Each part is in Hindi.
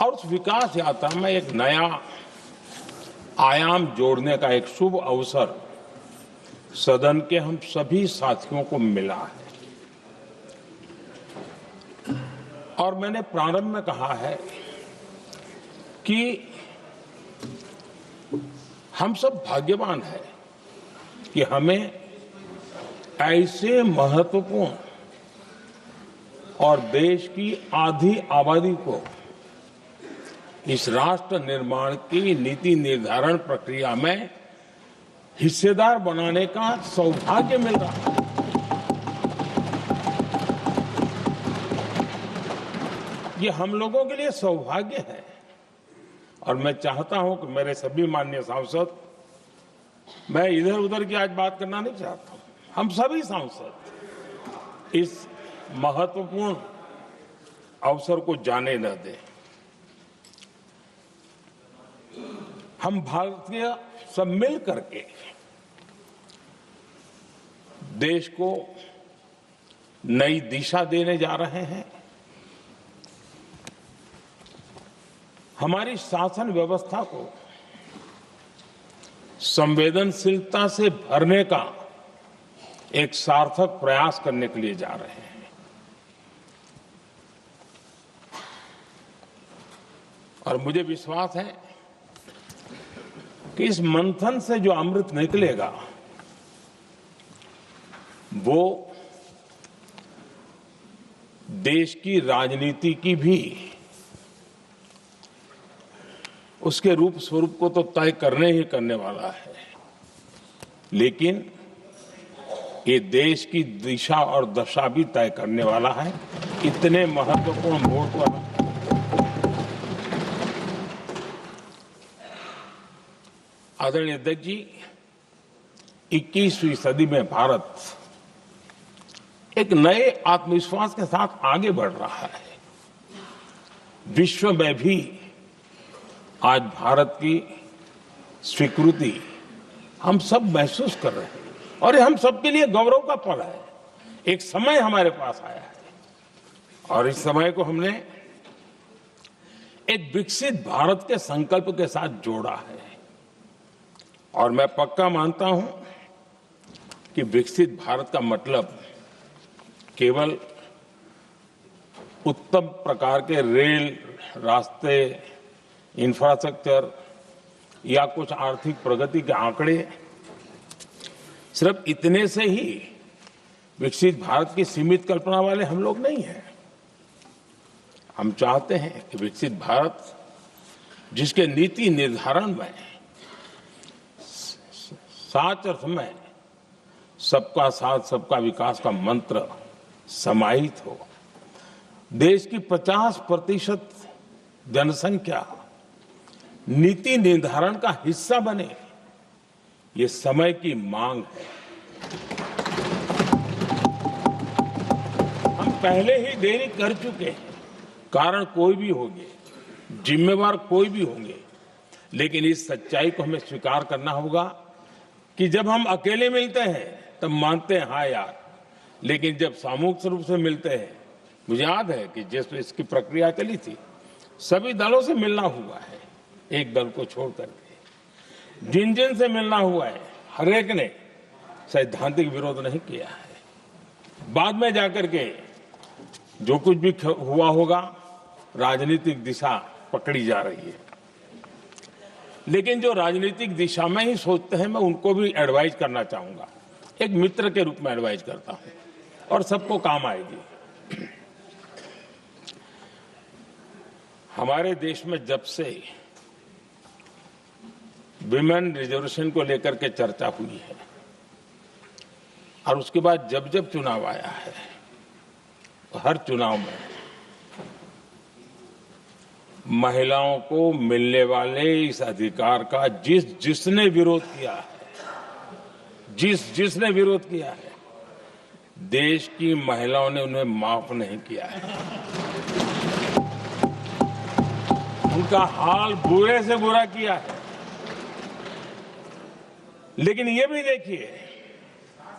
और उस विकास यात्रा में एक नया आयाम जोड़ने का एक शुभ अवसर सदन के हम सभी साथियों को मिला है। और मैंने प्रारंभ में कहा है कि हम सब भाग्यवान हैं कि हमें ऐसे महत्वपूर्ण और देश की आधी आबादी को इस राष्ट्र निर्माण की नीति निर्धारण प्रक्रिया में हिस्सेदार बनाने का सौभाग्य मिल रहा है। ये हम लोगों के लिए सौभाग्य है और मैं चाहता हूं कि मेरे सभी माननीय सांसद, मैं इधर उधर की आज बात करना नहीं चाहता हूं, हम सभी सांसद इस महत्वपूर्ण अवसर को जाने न दें। हम भारतीय सब मिल करके देश को नई दिशा देने जा रहे हैं। हमारी शासन व्यवस्था को संवेदनशीलता से भरने का एक सार्थक प्रयास करने के लिए जा रहे हैं। और मुझे विश्वास है कि इस मंथन से जो अमृत निकलेगा वो देश की राजनीति की भी उसके रूप स्वरूप को तो तय करने ही करने वाला है, लेकिन ये देश की दिशा और दशा भी तय करने वाला है। इतने महत्वपूर्ण मोड़ पर आदरणीय अध्यक्ष जी, 21वीं सदी में भारत एक नए आत्मविश्वास के साथ आगे बढ़ रहा है। विश्व में भी आज भारत की स्वीकृति हम सब महसूस कर रहे हैं और ये हम सबके लिए गौरव का पल है। एक समय हमारे पास आया है और इस समय को हमने एक विकसित भारत के संकल्प के साथ जोड़ा है। और मैं पक्का मानता हूं कि विकसित भारत का मतलब केवल उत्तम प्रकार के रेल, रास्ते, इंफ्रास्ट्रक्चर या कुछ आर्थिक प्रगति के आंकड़े, सिर्फ इतने से ही विकसित भारत की सीमित कल्पना वाले हम लोग नहीं हैं। हम चाहते हैं कि विकसित भारत जिसके नीति निर्धारण में साच अर्थ में सबका साथ सबका विकास का मंत्र समाहित हो, देश की 50% जनसंख्या नीति निर्धारण का हिस्सा बने, ये समय की मांग है। हम पहले ही देरी कर चुके हैं, कारण कोई भी होंगे, जिम्मेवार कोई भी होंगे, लेकिन इस सच्चाई को हमें स्वीकार करना होगा कि जब हम अकेले मिलते हैं तब मानते हैं हाँ यार, लेकिन जब सामूहिक रूप से मिलते हैं, मुझे याद है कि जिस इसकी प्रक्रिया चली थी, सभी दलों से मिलना हुआ है, एक दल को छोड़ करके जिन जिन से मिलना हुआ है, हर एक ने सैद्धांतिक विरोध नहीं किया है। बाद में जाकर के जो कुछ भी हुआ होगा, राजनीतिक दिशा पकड़ी जा रही है, लेकिन जो राजनीतिक दिशा में ही सोचते हैं, मैं उनको भी एडवाइज करना चाहूंगा, एक मित्र के रूप में एडवाइज करता हूं और सबको काम आएगी। हमारे देश में जब से विमेन रिजर्वेशन को लेकर के चर्चा हुई है और उसके बाद जब जब चुनाव आया है, तो हर चुनाव में महिलाओं को मिलने वाले इस अधिकार का जिसने विरोध किया है, जिसने विरोध किया है, देश की महिलाओं ने उन्हें माफ नहीं किया है। उनका हाल बुरे से बुरा किया है। लेकिन ये भी देखिए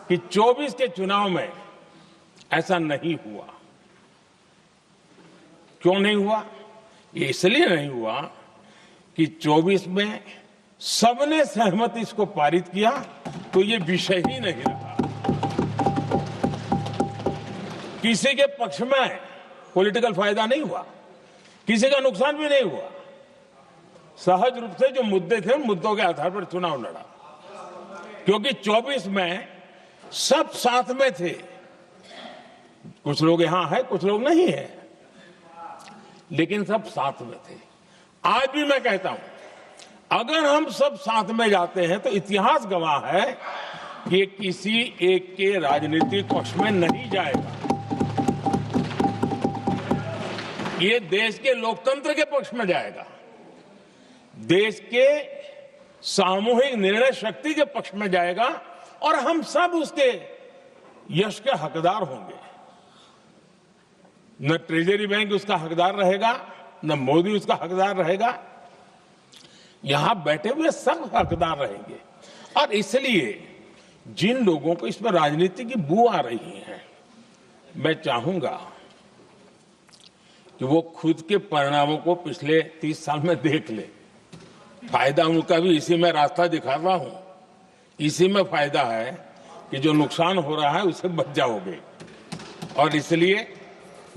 कि 24 के चुनाव में ऐसा नहीं हुआ। क्यों नहीं हुआ? ये इसलिए नहीं हुआ कि 24 में सबने सहमति इसको पारित किया तो ये विषय ही नहीं रहा। किसी के पक्ष में पॉलिटिकल फायदा नहीं हुआ, किसी का नुकसान भी नहीं हुआ। सहज रूप से जो मुद्दे थे उन मुद्दों के आधार पर चुनाव लड़ा, क्योंकि 24 में सब साथ में थे। कुछ लोग यहां हैं, कुछ लोग नहीं है, लेकिन सब साथ में थे। आज भी मैं कहता हूं, अगर हम सब साथ में जाते हैं तो इतिहास गवाह है कि ये किसी एक के राजनीतिक पक्ष में नहीं जाएगा, ये देश के लोकतंत्र के पक्ष में जाएगा, देश के सामूहिक निर्णय शक्ति के पक्ष में जाएगा और हम सब उसके यश के हकदार होंगे। न ट्रेजरी बैंक उसका हकदार रहेगा, न मोदी उसका हकदार रहेगा, यहां बैठे हुए सब हकदार रहेंगे। और इसलिए जिन लोगों को इसमें राजनीति की बू आ रही है, मैं चाहूंगा कि वो खुद के परिणामों को पिछले 30 साल में देख ले। फायदा उनका भी इसी में रास्ता दिखाता हूं, इसी में फायदा है कि जो नुकसान हो रहा है उसे बच जाओगे। और इसलिए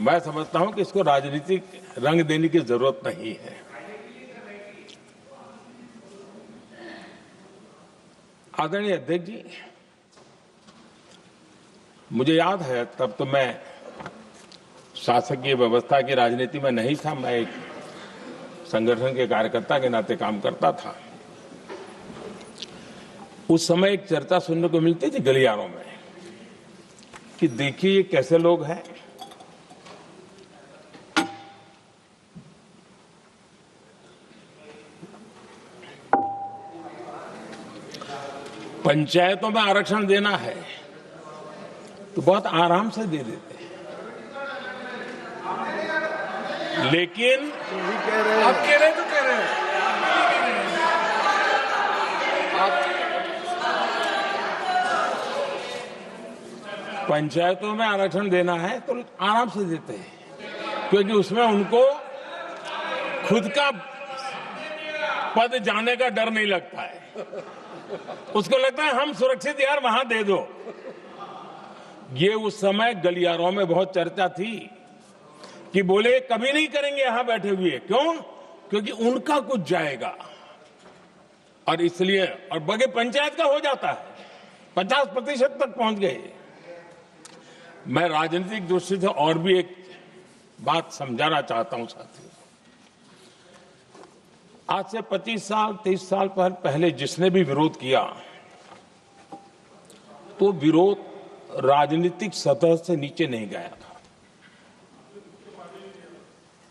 मैं समझता हूं कि इसको राजनीतिक रंग देने की जरूरत नहीं है। आदरणीय अध्यक्ष जी, मुझे याद है तब तो मैं शासकीय व्यवस्था की राजनीति में नहीं था, मैं एक संगठन के कार्यकर्ता के नाते काम करता था। उस समय एक चर्चा सुनने को मिलती थी गलियारों में कि देखिए ये कैसे लोग हैं, पंचायतों में आरक्षण देना है तो बहुत आराम से दे देते हैं, लेकिन आप कह रहे तो कह रहे हैं पंचायतों में आरक्षण देना है तो आराम से देते हैं, क्योंकि उसमें उनको खुद का पद जाने का डर नहीं लगता है। उसको लगता है हम सुरक्षित यार वहां दे दो। ये उस समय गलियारों में बहुत चर्चा थी कि बोले कभी नहीं करेंगे यहां बैठे हुए। क्यों? क्योंकि उनका कुछ जाएगा। और इसलिए और बगे पंचायत का हो जाता है, 50% तक पहुंच गए। मैं राजनीतिक दृष्टि से और भी एक बात समझाना चाहता हूं साथियों। आज से 25 साल 30 साल पहले जिसने भी विरोध किया तो विरोध राजनीतिक सतह से नीचे नहीं गया था।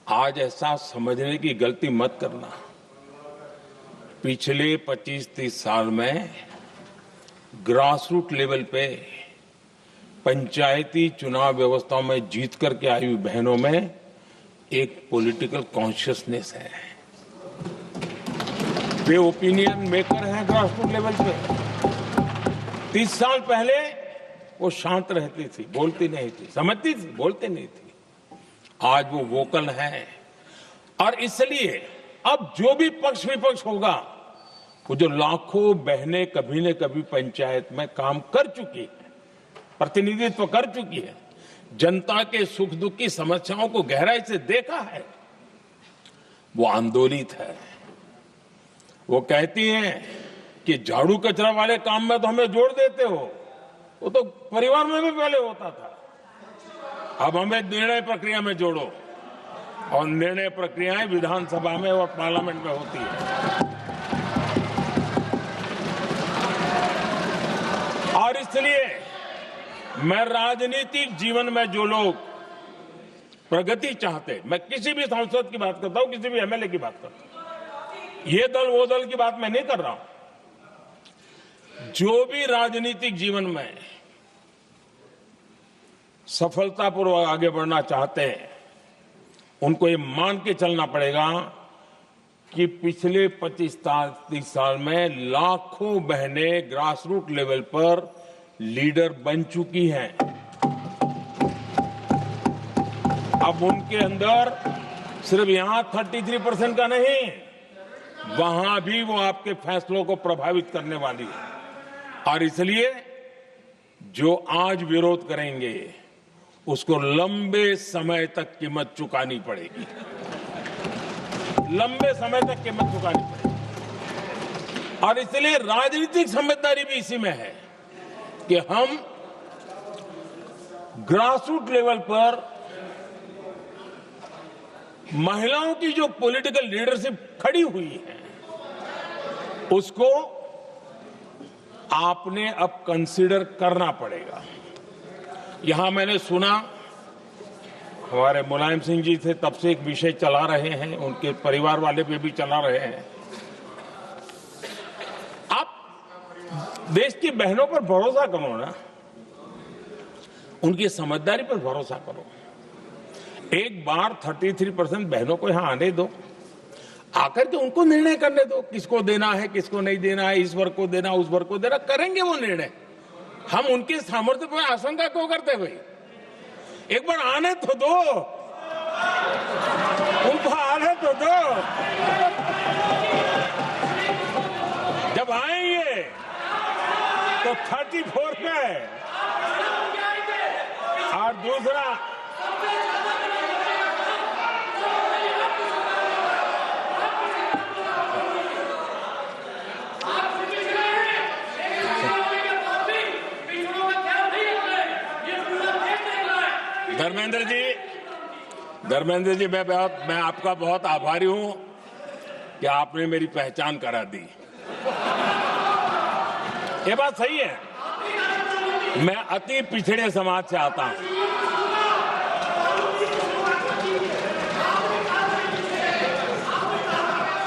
आज ऐसा समझने की गलती मत करना। पिछले 25-30 साल में ग्रास रूट लेवल पे पंचायती चुनाव व्यवस्थाओं में जीत करके आई हुई बहनों में एक पॉलिटिकल कॉन्शियसनेस है। वे ओपिनियन मेकर हैं ग्रास रूट लेवल पे। 30 साल पहले वो शांत रहती थी, बोलती नहीं थी, समझती थी, बोलती नहीं थी। आज वो वोकल है। और इसलिए अब जो भी पक्ष विपक्ष होगा, वो जो लाखों बहनें कभी न कभी पंचायत में काम कर चुकी है, प्रतिनिधित्व कर चुकी है, जनता के सुख दुख की समस्याओं को गहराई से देखा है, वो आंदोलित है। वो कहती हैं कि झाड़ू कचरा वाले काम में तो हमें जोड़ देते हो, वो तो परिवार में भी पहले होता था, अब हमें निर्णय प्रक्रिया में जोड़ो। और निर्णय प्रक्रियाएं विधानसभा में और पार्लियामेंट में होती है। और इसलिए मैं राजनीतिक जीवन में जो लोग प्रगति चाहते, मैं किसी भी सांसद की बात करता हूं, किसी भी एमएलए की बात करता हूं, ये दल वो दल की बात मैं नहीं कर रहा हूं। जो भी राजनीतिक जीवन में सफलतापूर्वक आगे बढ़ना चाहते हैं, उनको ये मान के चलना पड़ेगा कि पिछले 25-30 साल में लाखों बहनें ग्रास रूट लेवल पर लीडर बन चुकी हैं। अब उनके अंदर सिर्फ यहां 33% का नहीं, वहां भी वो आपके फैसलों को प्रभावित करने वाली है। और इसलिए जो आज विरोध करेंगे उसको लंबे समय तक कीमत चुकानी पड़ेगी, लंबे समय तक कीमत चुकानी पड़ेगी। और इसलिए राजनीतिक समझदारी भी इसी में है कि हम ग्रासरूट लेवल पर महिलाओं की जो पॉलिटिकल लीडरशिप खड़ी हुई है उसको आपने अब कंसीडर करना पड़ेगा। यहां मैंने सुना हमारे मुलायम सिंह जी थे, तब से एक विषय चला रहे हैं, उनके परिवार वाले पे भी चला रहे हैं। आप देश की बहनों पर भरोसा करो ना, उनकी समझदारी पर भरोसा करो। एक बार 33% बहनों को यहां आने दो, आकर के उनको निर्णय करने दो, किसको देना है किसको नहीं देना है, इस वर्ग को देना उस वर्ग को देना, करेंगे वो निर्णय। हम उनके सामर्थ्य पर आशंका क्यों करते भाई? एक बार आने तो दो, उनको आने तो दो। जब आएंगे तो 34 पे, और दूसरा धर्मेंद्र जी मैं आपका बहुत आभारी हूं कि आपने मेरी पहचान करा दी। ये बात सही है, मैं अति पिछड़े समाज से आता हूं।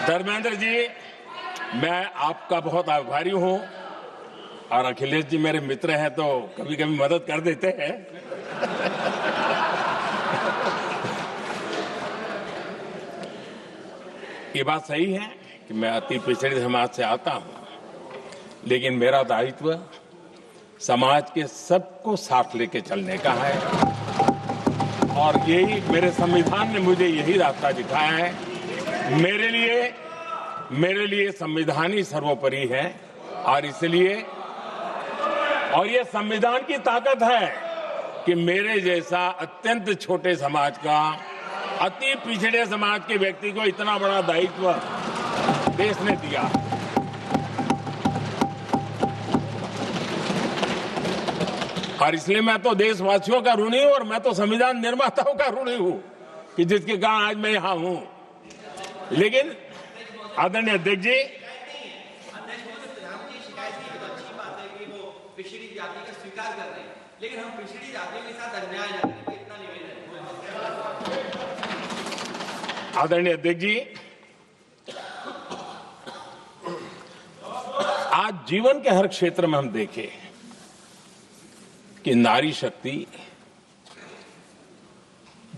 धर्मेंद्र जी, मैं आपका बहुत आभारी हूं, और अखिलेश जी मेरे मित्र हैं तो कभी कभी मदद कर देते हैं। ये बात सही है कि मैं अति पिछड़े समाज से आता हूं, लेकिन मेरा दायित्व समाज के सबको साथ लेके चलने का है, और यही मेरे संविधान ने मुझे यही रास्ता दिखाया है। मेरे लिए संविधान ही सर्वोपरि है, और इसलिए और ये संविधान की ताकत है कि मेरे जैसा अत्यंत छोटे समाज का, अति पिछड़े समाज के व्यक्ति को इतना बड़ा दायित्व देश ने दिया। और इसलिए मैं तो देशवासियों का ऋणी हूं, और मैं तो संविधान निर्माताओं का ऋणी हूं कि जिसके कारण आज मैं यहां हूं। लेकिन आदरणीय अध्यक्ष जी, पिछड़ी जाति का स्वीकार कर रहे हैं, लेकिन हम पिछड़ी जातियों के साथ अन्याय न करें, इतना निवेदन है। आदरणीय अध्यक्ष जी, आज जीवन के हर क्षेत्र में हम देखें कि नारी शक्ति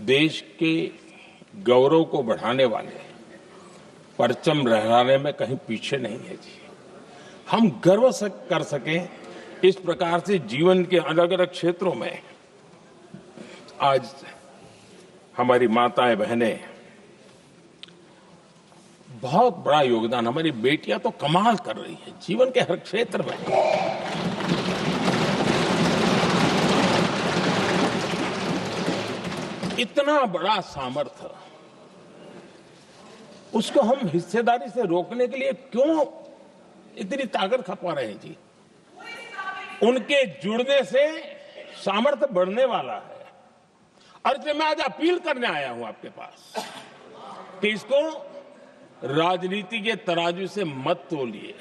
देश के गौरव को बढ़ाने वाले परचम लहराने में कहीं पीछे नहीं है जी। हम गर्व कर सकें इस प्रकार से जीवन के अलग अलग क्षेत्रों में आज हमारी माताएं बहनें बहुत बड़ा योगदान, हमारी बेटियां तो कमाल कर रही हैं जीवन के हर क्षेत्र में। इतना बड़ा सामर्थ्य, उसको हम हिस्सेदारी से रोकने के लिए क्यों इतनी ताकत खपा रहे हैं जी? उनके जुड़ने से सामर्थ्य बढ़ने वाला है। और इसलिए मैं आज अपील करने आया हूं आपके पास कि इसको राजनीति के तराजू से मत तोलिए।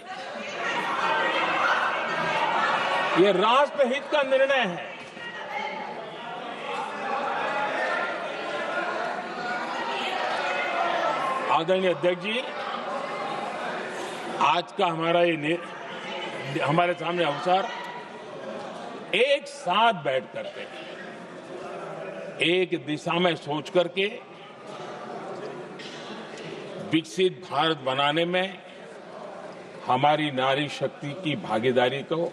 यह राष्ट्रहित का निर्णय है। आदरणीय अध्यक्ष जी, आज का हमारे सामने अवसर एक साथ बैठ करके एक दिशा में सोच करके विकसित भारत बनाने में हमारी नारी शक्ति की भागीदारी को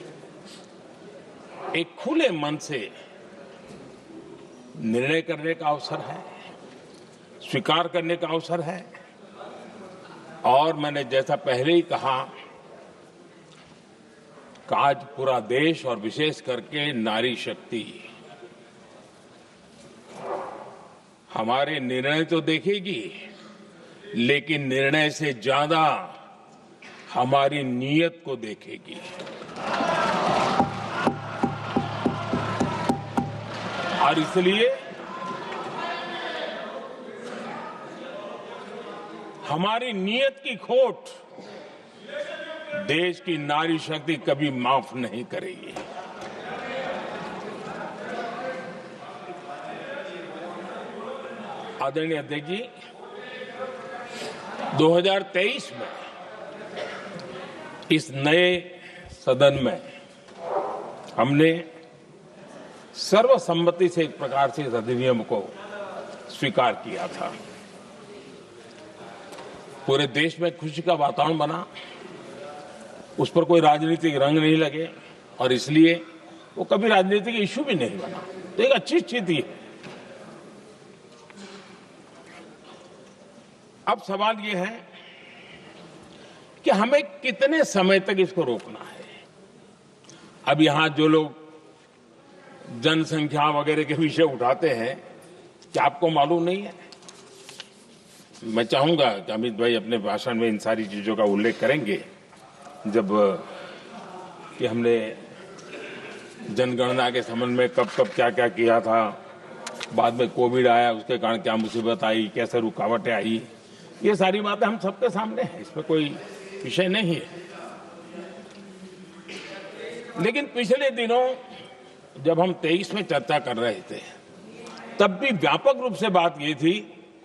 एक खुले मन से निर्णय करने का अवसर है, स्वीकार करने का अवसर है। और मैंने जैसा पहले ही कहा कि आज पूरा देश और विशेष करके नारी शक्ति हमारे निर्णय तो देखेगी, लेकिन निर्णय से ज्यादा हमारी नीयत को देखेगी। और इसलिए हमारी नीयत की खोट देश की नारी शक्ति कभी माफ नहीं करेगी। आदरणीय अध्यक्ष जी, 2023 में इस नए सदन में हमने सर्वसम्मति से एक प्रकार से इस अधिनियम को स्वीकार किया था। पूरे देश में खुशी का वातावरण बना, उस पर कोई राजनीतिक रंग नहीं लगे और इसलिए वो कभी राजनीतिक इश्यू भी नहीं बना। तो एक अच्छी स्थिति है। अब सवाल ये है कि हमें कितने समय तक इसको रोकना है। अब यहां जो लोग जनसंख्या वगैरह के विषय उठाते हैं, क्या आपको मालूम नहीं है? मैं चाहूंगा कि अमित भाई अपने भाषण में इन सारी चीजों का उल्लेख करेंगे, जब कि हमने जनगणना के संबंध में कब कब क्या क्या किया था, बाद में कोविड आया, उसके कारण क्या मुसीबत आई, कैसे रुकावटें आई, ये सारी बातें हम सबके सामने हैं, इसमें कोई विषय नहीं है। लेकिन पिछले दिनों जब हम 23 में चर्चा कर रहे थे, तब भी व्यापक रूप से बात ये थी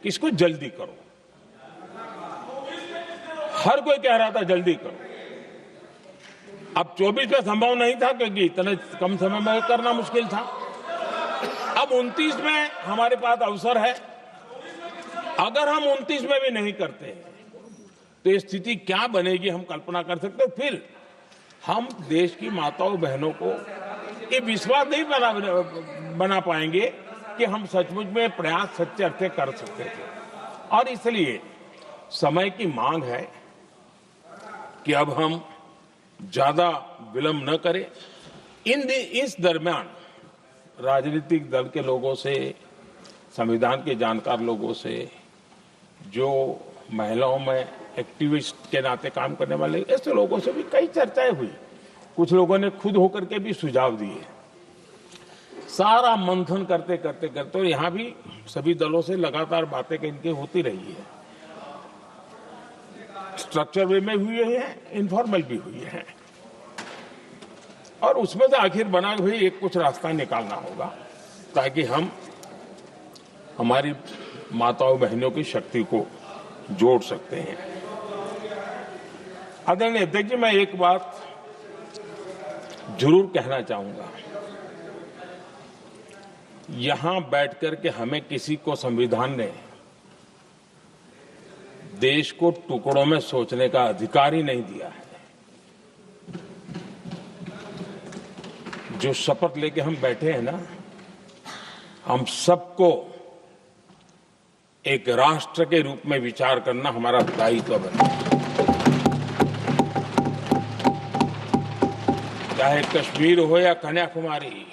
कि इसको जल्दी करो। हर कोई कह रहा था जल्दी करो। अब 24 में संभव नहीं था क्योंकि इतने कम समय में करना मुश्किल था। अब 29 में हमारे पास अवसर है। अगर हम 29 में भी नहीं करते तो ये स्थिति क्या बनेगी हम कल्पना कर सकते। फिर हम देश की माताओं बहनों को ये विश्वास नहीं बना पाएंगे कि हम सचमुच में प्रयास सच्चे अर्थ से कर सकते थे। और इसलिए समय की मांग है कि अब हम ज्यादा विलंब न करें। इस दरमियान राजनीतिक दल के लोगों से, संविधान के जानकार लोगों से, जो महिलाओं में एक्टिविस्ट के नाते काम करने वाले ऐसे लोगों से भी कई चर्चाएं हुई। कुछ लोगों ने खुद होकर के भी सुझाव दिए। सारा मंथन करते करते करते, और यहां भी सभी दलों से लगातार बातें इनकी होती रही है। स्ट्रक्चर वे में हुई है, इनफॉर्मल भी हुई है, और उसमें से आखिर बना हुई एक कुछ रास्ता निकालना होगा ताकि हम हमारी माताओं बहनों की शक्ति को जोड़ सकते हैं। आदरणीय अध्यक्ष जी, मैं एक बात जरूर कहना चाहूंगा। यहां बैठकर के हमें किसी को संविधान ने देश को टुकड़ों में सोचने का अधिकार ही नहीं दिया है। जो शपथ लेके हम बैठे हैं ना, हम सबको एक राष्ट्र के रूप में विचार करना हमारा दायित्व बना। चाहे कश्मीर हो या कन्याकुमारी,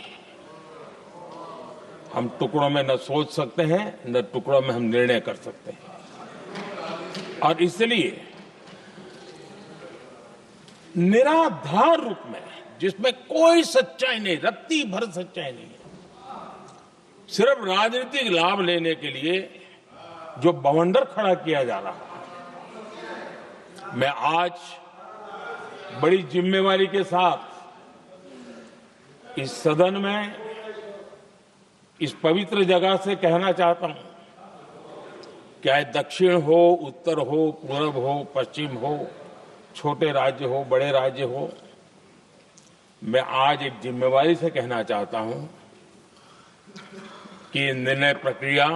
हम टुकड़ों में न सोच सकते हैं, न टुकड़ों में हम निर्णय कर सकते हैं। और इसलिए निराधार रूप में, जिसमें कोई सच्चाई नहीं, रत्ती भर सच्चाई नहीं है, सिर्फ राजनीतिक लाभ लेने के लिए जो बवंडर खड़ा किया जा रहा है, मैं आज बड़ी जिम्मेवारी के साथ इस सदन में, इस पवित्र जगह से कहना चाहता हूं, चाहे दक्षिण हो, उत्तर हो, पूर्व हो, पश्चिम हो, छोटे राज्य हो, बड़े राज्य हो, मैं आज एक जिम्मेवारी से कहना चाहता हूं कि निर्णय प्रक्रिया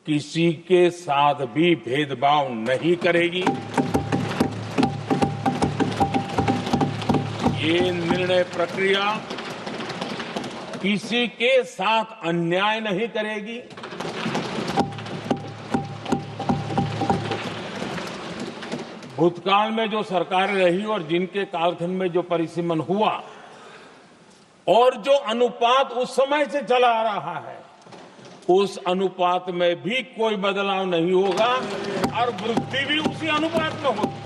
किसी के साथ भी भेदभाव नहीं करेगी। ये निर्णय प्रक्रिया किसी के साथ अन्याय नहीं करेगी। भूतकाल में जो सरकारें रही और जिनके कालखंड में जो परिसीमन हुआ और जो अनुपात उस समय से चला आ रहा है, उस अनुपात में भी कोई बदलाव नहीं होगा और वृद्धि भी उसी अनुपात में होगी।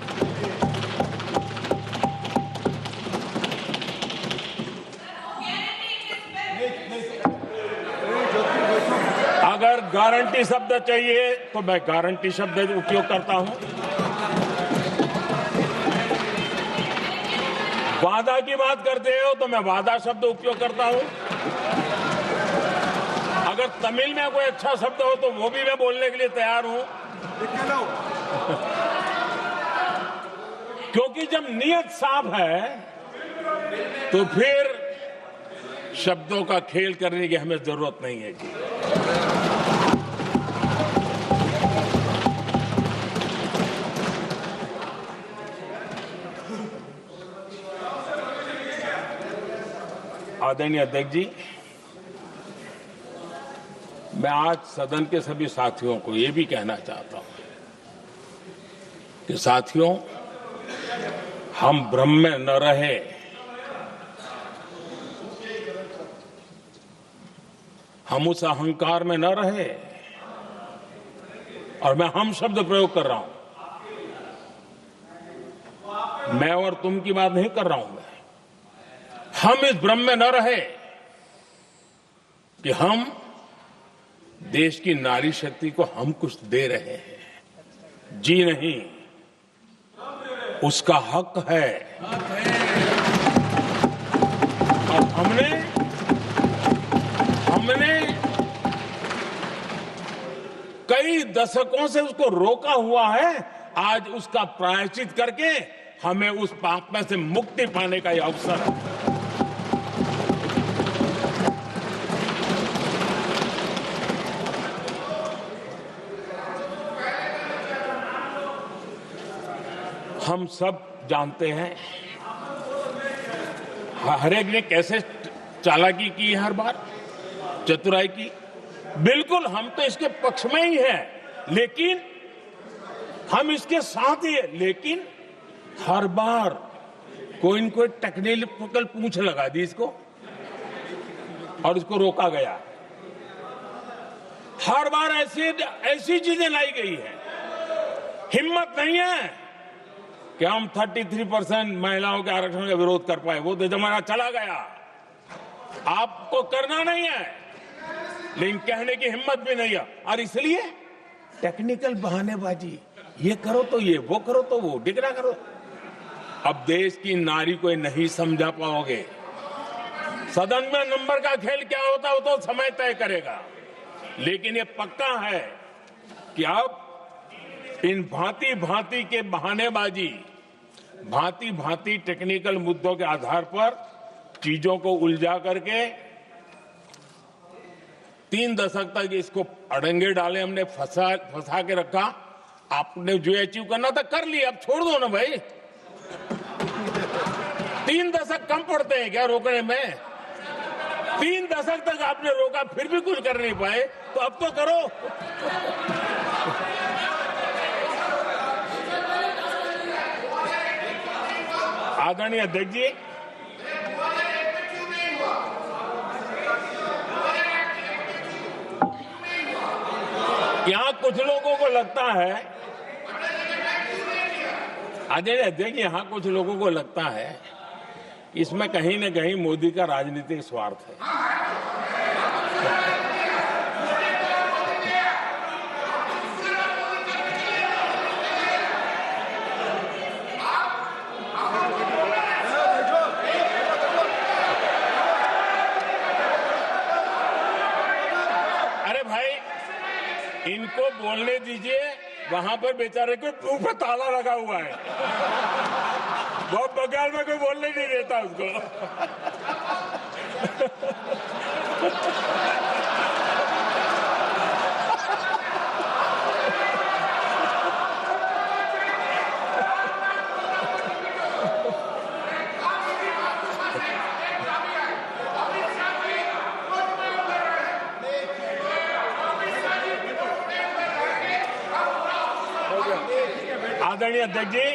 अगर गारंटी शब्द चाहिए तो मैं गारंटी शब्द उपयोग करता हूं। वादा की बात करते हो तो मैं वादा शब्द उपयोग करता हूं। अगर तमिल में कोई अच्छा शब्द हो तो वो भी मैं बोलने के लिए तैयार हूं। क्योंकि जब नियत साफ है तो फिर शब्दों का खेल करने की हमें जरूरत नहीं है जी। आदरणीय अध्यक्ष जी, मैं आज सदन के सभी साथियों को ये भी कहना चाहता हूं कि साथियों, हम भ्रम में न रहे। हम उस अहंकार में न रहे। और मैं हम शब्द प्रयोग कर रहा हूं। मैं और तुम की बात नहीं कर रहा हूं। हम इस भ्रम में न रहे कि हम देश की नारी शक्ति को हम कुछ दे रहे हैं। जी नहीं, उसका हक है। और हमने कई दशकों से उसको रोका हुआ है। आज उसका प्रायश्चित करके हमें उस पाप में से मुक्ति पाने का यह अवसर है। हम सब जानते हैं हर एक ने कैसे चालाकी की हर बार, चतुराई की। बिल्कुल हम तो इसके पक्ष में ही हैं, लेकिन हम इसके साथ ही हैं। लेकिन हर बार कोई न कोई टेक्निकल पूंछ लगा दी इसको और इसको रोका गया। हर बार ऐसी चीजें लाई गई है। हिम्मत नहीं है कि हम 33% महिलाओं के आरक्षण का विरोध कर पाए। वो तो जमाना चला गया। आपको करना नहीं है, लेकिन कहने की हिम्मत भी नहीं है। और इसलिए टेक्निकल बहानेबाजी, ये करो तो ये, वो करो तो वो, डिगरा करो। अब देश की नारी को नहीं समझा पाओगे। सदन में नंबर का खेल क्या होता है वो तो समय तय करेगा। लेकिन ये पक्का है कि अब इन भांति भांति के बहानेबाजी, भांति भांति टेक्निकल मुद्दों के आधार पर चीजों को उलझा करके 3 दशक तक इसको अड़ंगे डाले, हमने फंसा के रखा। आपने जो अचीव करना था कर लिया, अब छोड़ दो ना भाई। 3 दशक कम पड़ते हैं क्या रोकने में? 3 दशक तक आपने रोका, फिर भी कुछ कर नहीं पाए, तो अब तो करो। आदरणीय अध्यक्ष जी, यहां कुछ लोगों को लगता है, आदरणीय अध्यक्ष, यहां कुछ लोगों को लगता है इसमें कहीं न कहीं मोदी का राजनीतिक स्वार्थ है। इनको बोलने दीजिए, वहां पर बेचारे को मुंह पे ताला लगा हुआ है। बहुत बगल में कोई बोलने नहीं देता उसको। आदरणीय अध्यक्ष जी,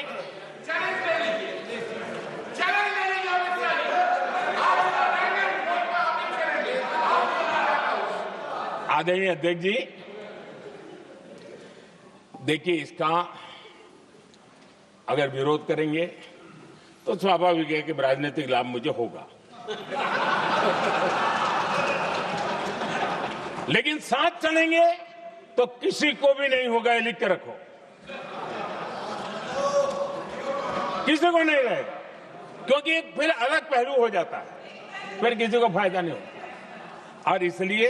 आदरणीय अध्यक्ष जी, देखिए इसका अगर विरोध करेंगे तो स्वाभाविक है कि राजनीतिक लाभ मुझे होगा, लेकिन साथ चलेंगे तो किसी को भी नहीं होगा, ये लिख के रखो, किसी को नहीं रहेगा, क्योंकि एक फिर अलग पहलू हो जाता है, फिर किसी को फायदा नहीं होता। और इसलिए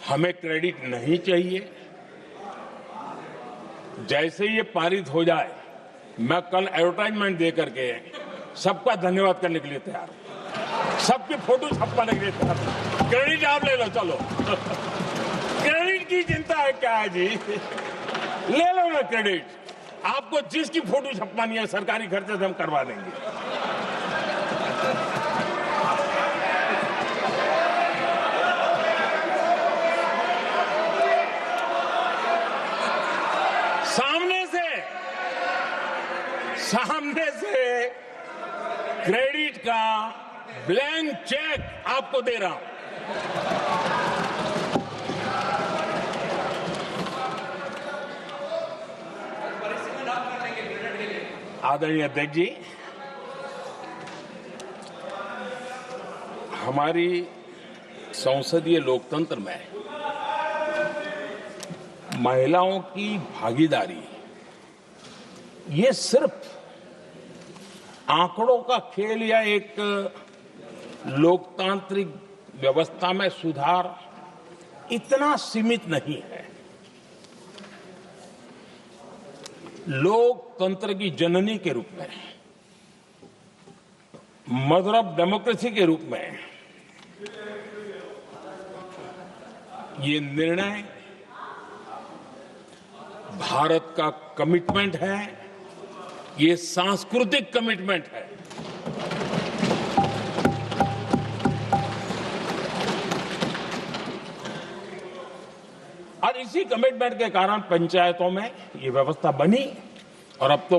हमें क्रेडिट नहीं चाहिए। जैसे ये पारित हो जाए, मैं कल एडवर्टाइजमेंट दे करके सबका धन्यवाद करने के लिए तैयार हूं, सबकी फोटो छपवाने के लिए तैयार हूं। क्रेडिट आप ले लो, चलो क्रेडिट की चिंता है क्या है जी, ले लो ना क्रेडिट। आपको जिसकी फोटो छपवानी है सरकारी खर्चे से हम करवा देंगे। सामने से क्रेडिट का ब्लैंक चेक आपको दे रहा हूं। आदरणीय अध्यक्ष जी, हमारी संसदीय लोकतंत्र में महिलाओं की भागीदारी ये सिर्फ आंकड़ों का खेल या एक लोकतांत्रिक व्यवस्था में सुधार इतना सीमित नहीं है। लोकतंत्र की जननी के रूप में, मदर ऑफ डेमोक्रेसी के रूप में ये निर्णय भारत का कमिटमेंट है, ये सांस्कृतिक कमिटमेंट है। और इसी कमिटमेंट के कारण पंचायतों में ये व्यवस्था बनी और अब तो